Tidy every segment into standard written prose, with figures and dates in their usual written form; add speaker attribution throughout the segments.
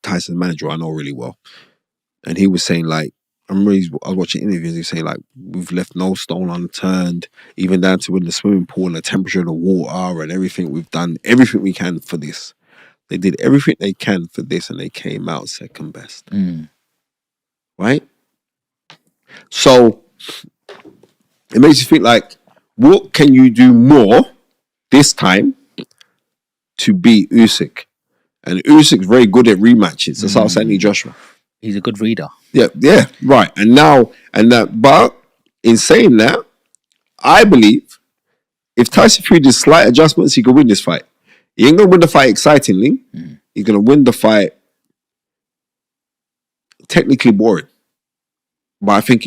Speaker 1: Tyson's manager I know really well, and he was saying like, I was watching interviews. He was saying like, we've left no stone unturned, even down to in the swimming pool and the temperature of the water and everything. We've done everything we can for this. They did everything they can for this, and they came out second best. Right? So it makes you think like, what can you do more this time to beat Usyk? And Usyk's very good at rematches. That's how Anthony Joshua.
Speaker 2: He's a good reader.
Speaker 1: Yeah, right. But in saying that, I believe if Tyson Fury did slight adjustments, he could win this fight. He ain't gonna win the fight excitingly. He's gonna win the fight technically boring. But I think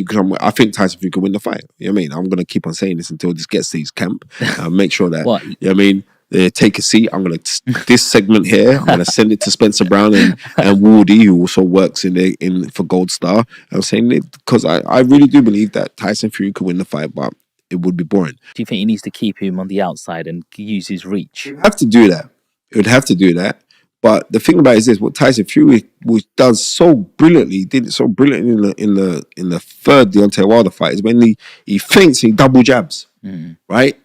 Speaker 1: Tyson Fury could win the fight. You know what I mean? I'm gonna keep on saying this until this gets to his camp. Make sure that
Speaker 2: What?
Speaker 1: You know what I mean? Take a seat. I'm gonna this segment here. I'm gonna send it to Spencer Brown and Woody, who also works in for Gold Star. I'm saying it because I really do believe that Tyson Fury could win the fight, but it would be boring.
Speaker 2: Do you think he needs to keep him on the outside and use his reach?
Speaker 1: It would have to do that. But the thing about it is this: what Tyson Fury does so brilliantly, did it so brilliantly in the third Deontay Wilder fight, is when he feints, he double jabs, right?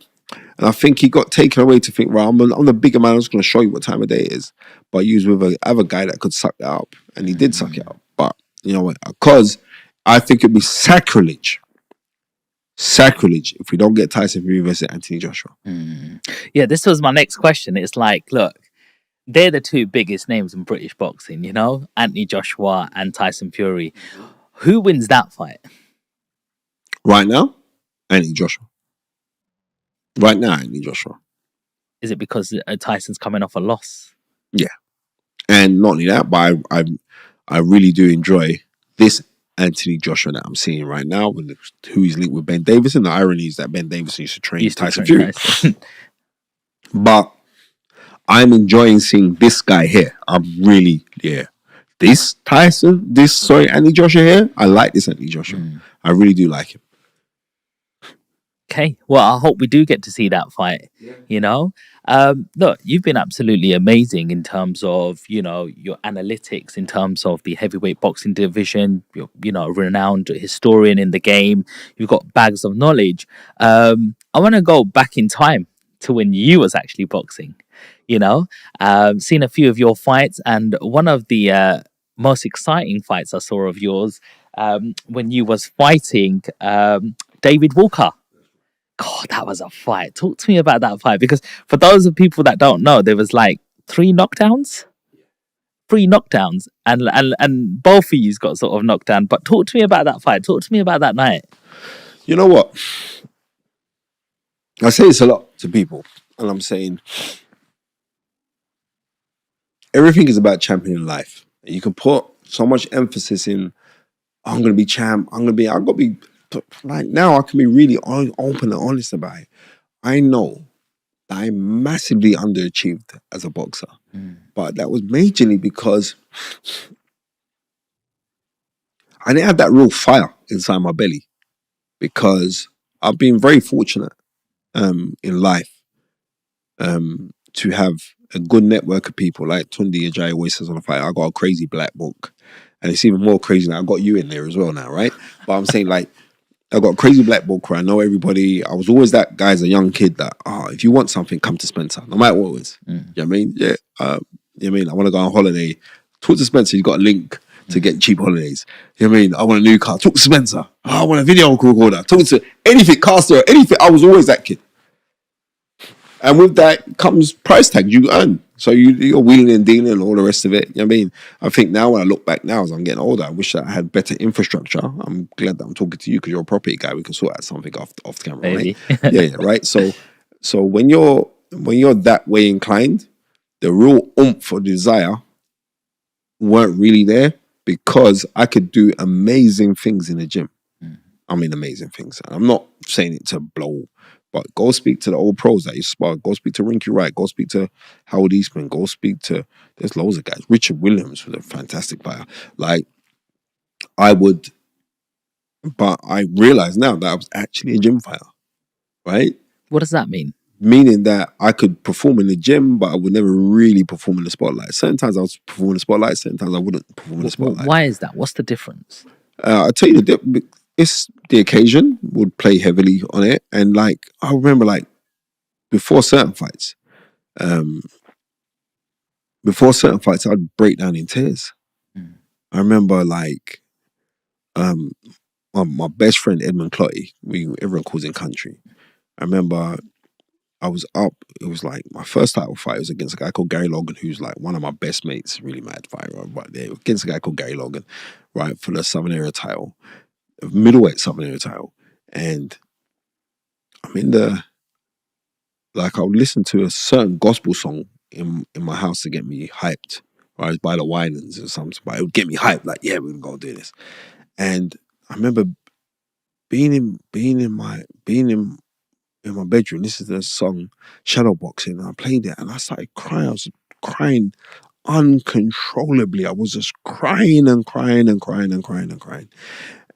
Speaker 1: And I think he got taken away to think, right, I'm the bigger man. I'm just going to show you what time of day it is. But he was with a other guy that could suck that up, and he did suck it up. But you know what? Because I think it'd be sacrilege if we don't get Tyson Fury versus Anthony Joshua.
Speaker 2: Yeah, this was my next question. It's like, look, they're the two biggest names in British boxing, you know, Anthony Joshua and Tyson Fury. Who wins that fight?
Speaker 1: Right now, Anthony Joshua. Right now, Anthony Joshua.
Speaker 2: Is it because Tyson's coming off a loss?
Speaker 1: Yeah. And not only that, but I really do enjoy this Anthony Joshua that I'm seeing right now, with who he's linked with Ben Davison. The irony is that Ben Davison used to train Tyson Fury. But I'm enjoying seeing this guy here. Anthony Joshua here. I like this Anthony Joshua. I really do like him.
Speaker 2: Okay, well, I hope we do get to see that fight, you know. Look, you've been absolutely amazing in terms of, you know, your analytics, in terms of the heavyweight boxing division. You're, you know, a renowned historian in the game. You've got bags of knowledge. I want to go back in time to when you was actually boxing, you know. Seen a few of your fights, and one of the most exciting fights I saw of yours when you was fighting David Walker. God, that was a fight. Talk to me about that fight, because for those of people that don't know, there was like three knockdowns, and both of you got sort of knocked down. But talk to me about that fight. Talk to me about that night.
Speaker 1: You know what? I say this a lot to people, and I'm saying everything is about championing life. You can put so much emphasis in, I'm going to be champ. I've got to be. Like now, I can be really open and honest about it. I know that I massively underachieved as a boxer, but that was majorly because I didn't have that real fire inside my belly. Because I've been very fortunate in life to have a good network of people. Like Tundi Ajayi always says on the fight, I got a crazy black book, and it's even more crazy now. I got you in there as well now, right? But I'm saying like, I got a crazy black book where I know everybody. I was always that guy as a young kid that, if you want something, come to Spencer, no matter what it was. You know what I mean? Yeah. You know what I mean? I want to go on holiday. Talk to Spencer, he's got a link to get cheap holidays. You know what I mean? I want a new car. Talk to Spencer. I want a video recorder. Talk to anything, caster, anything. I was always that kid. And with that comes price tag you earn. So you're wheeling and dealing and all the rest of it. You know what I mean? I think now when I look back now as I'm getting older, I wish that I had better infrastructure. I'm glad that I'm talking to you because you're a property guy. We can sort out something off the camera,
Speaker 2: Maybe.
Speaker 1: right? yeah, right. So when you're that way inclined, the real oomph or desire weren't really there, because I could do amazing things in the gym. I mean, amazing things. And I'm not saying it to blow. But go speak to the old pros that you spar. Go speak to Rinky Wright. Go speak to Howard Eastman. Go speak to, there's loads of guys. Richard Williams was a fantastic player. Like, but I realize now that I was actually a gym fighter, right?
Speaker 2: What does that mean?
Speaker 1: meaning that I could perform in the gym, but I would never really perform in the spotlight. Certain times I was performing in the spotlight, certain times I wouldn't perform in the spotlight.
Speaker 2: Why is that? What's the difference?
Speaker 1: I'll tell you it's the occasion would play heavily on it, and like I remember, like before certain fights, um, I'd break down in tears. I remember like um, my best friend Edmund Clotty, everyone calls him Country. I remember I was up. It was like my first title fight was against a guy called Gary Logan, who's like one of my best mates, really mad fighter. Right there, against a guy called Gary Logan, right, for the Southern Area title, middleweight Southern Area title, and I'm in the like I would listen to a certain gospel song in my house to get me hyped. Right, I was by the Winans or something, but it would get me hyped. Like, yeah, we're gonna go do this. And I remember being in my bedroom. This is the song Shadowboxing. And I played it and I started crying. I was crying uncontrollably. I was just crying and crying and crying and crying and crying.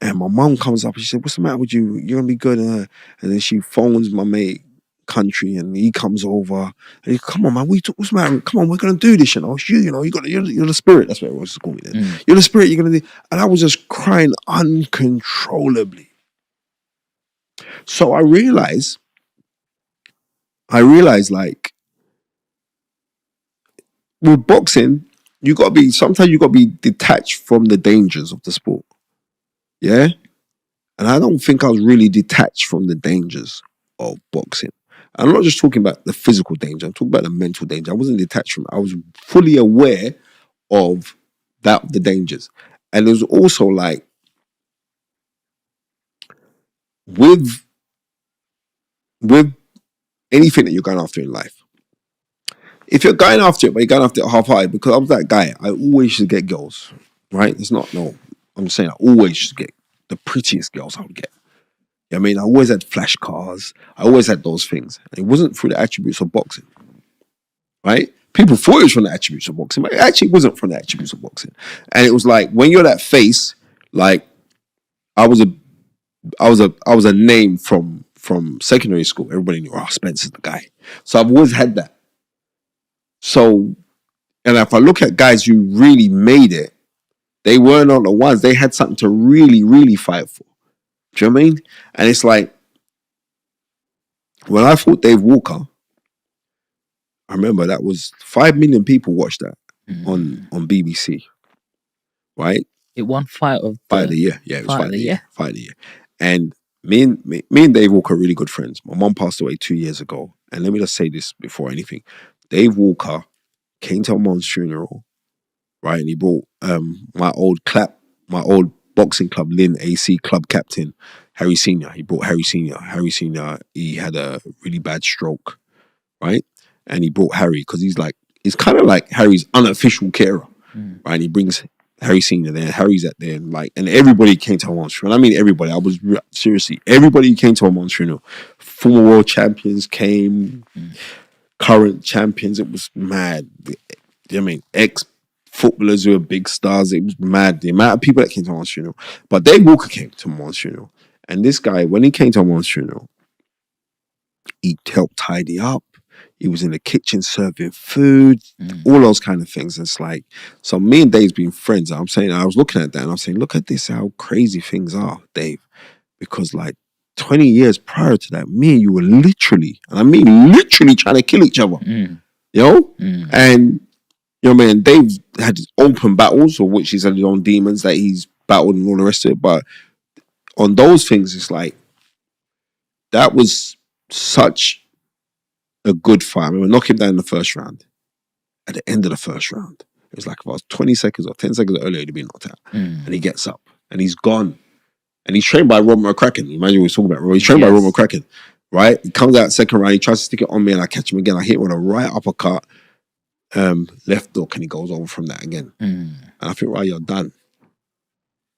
Speaker 1: And my mum comes up and she said, "What's the matter with you? You're gonna be good." And then she phones my mate Country and he comes over and he, "Come on, man, what's the matter? Come on, we're gonna do this, it's you, you're the spirit." That's what it was called me then. You're the spirit, you're gonna do. And I was just crying uncontrollably. So I realized like with boxing, sometimes you gotta be detached from the dangers of the sport. Yeah? And I don't think I was really detached from the dangers of boxing. I'm not just talking about the physical danger, I'm talking about the mental danger. I wasn't detached from it. I was fully aware of the dangers. And it was also like with anything that you're going after in life, if you're going after it, but you're going after it half-hearted, because I was that guy, I always used to get girls, right? It's not, no, I'm saying I always used to get the prettiest girls I would get. I mean, I always had flash cars. I always had those things. And it wasn't through the attributes of boxing, right? People thought it was from the attributes of boxing, but it actually wasn't from the attributes of boxing. And it was like, when you're that face, like, I was a name from secondary school. Everybody knew, oh, Spencer's the guy. So I've always had that. So, and if I look at guys who really made it, they were not the ones. They had something to really, really fight for. Do you know what I mean? And it's like, when I fought Dave Walker, I remember that was 5 million people watched that on BBC, right?
Speaker 2: It won fight of
Speaker 1: the year. Yeah, it was
Speaker 2: fight of the year.
Speaker 1: Fight of the year. And me and Dave Walker are really good friends. My mom passed away 2 years ago. And let me just say this before anything. Dave Walker came to my mom's funeral, right? And he brought my old boxing club, Lynn AC club captain, Harry Senior. He brought Harry Senior. Harry Senior, he had a really bad stroke, right? And he brought Harry because he's kind of like Harry's unofficial carer, right? And he brings Harry Senior there. Harry's at there, and everybody came to my mom's funeral. I mean, everybody. I was seriously, everybody came to my mom's funeral. Former world champions came, current champions. It was mad. I mean, ex-footballers who were big stars. It was mad. The amount of people that came to my mom's funeral. But Dave Walker came to my mom's funeral. And this guy, when he came to my mom's funeral, he helped tidy up. He was in the kitchen serving food, all those kind of things. It's like, so me and Dave's been friends. I was looking at that and I'm saying, look at this, how crazy things are, Dave. Because like 20 years prior to that, me and you were literally, and I mean literally trying to kill each other. You know? And, you know what I mean? Dave had his open battles, or which he's had his own demons that he's battled and all the rest of it. But on those things, it's like, that was such a good fight. I remember knock him down in the first round. At the end of the first round, it was like if I was 20 seconds or 10 seconds earlier, he'd been knocked out. And he gets up and he's gone. And he's trained by Robert McCracken. Imagine we were talking about Robert. He's trained by Robert McCracken, right? He comes out second round, he tries to stick it on me and I catch him again. I hit him with a right uppercut, left hook, and he goes over from that again. And I think, right, you're done.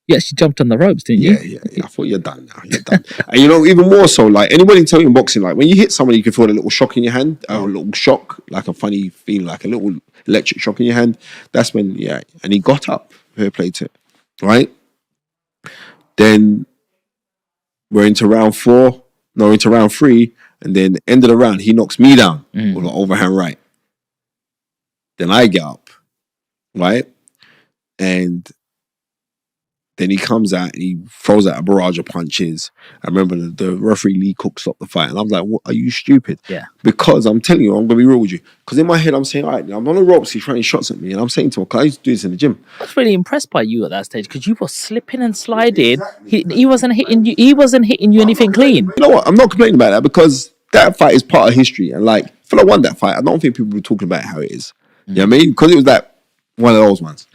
Speaker 2: You actually jumped on the ropes, didn't you?
Speaker 1: Yeah. I thought, you're done now. You're done. And you know, even more so, like anybody tell you in boxing, like when you hit somebody, you can feel a little shock in your hand, a little shock, like a funny feeling, like a little electric shock in your hand. That's when, and he got up, fair play to it, right? Then we're into round 3, And then end of the round, he knocks me down with an overhand right. Then I get up, right? And then he comes out and he throws out a barrage of punches. I remember the referee Lee Cook stopped the fight. And I'm like, what, are you stupid?
Speaker 2: Yeah.
Speaker 1: Because I'm telling you, I'm going to be real with you. Because in my head, I'm saying, all right, I'm on the ropes. He's throwing shots at me. And I'm saying to him, because I used to do this in the gym.
Speaker 2: I was really impressed by you at that stage because you were slipping and sliding. He wasn't hitting you. He wasn't hitting you anything clean.
Speaker 1: You know what? I'm not complaining about that because that fight is part of history. And like, if I won that fight, I don't think people were talking about how it is. You know what I mean? Because it was that one of those ones.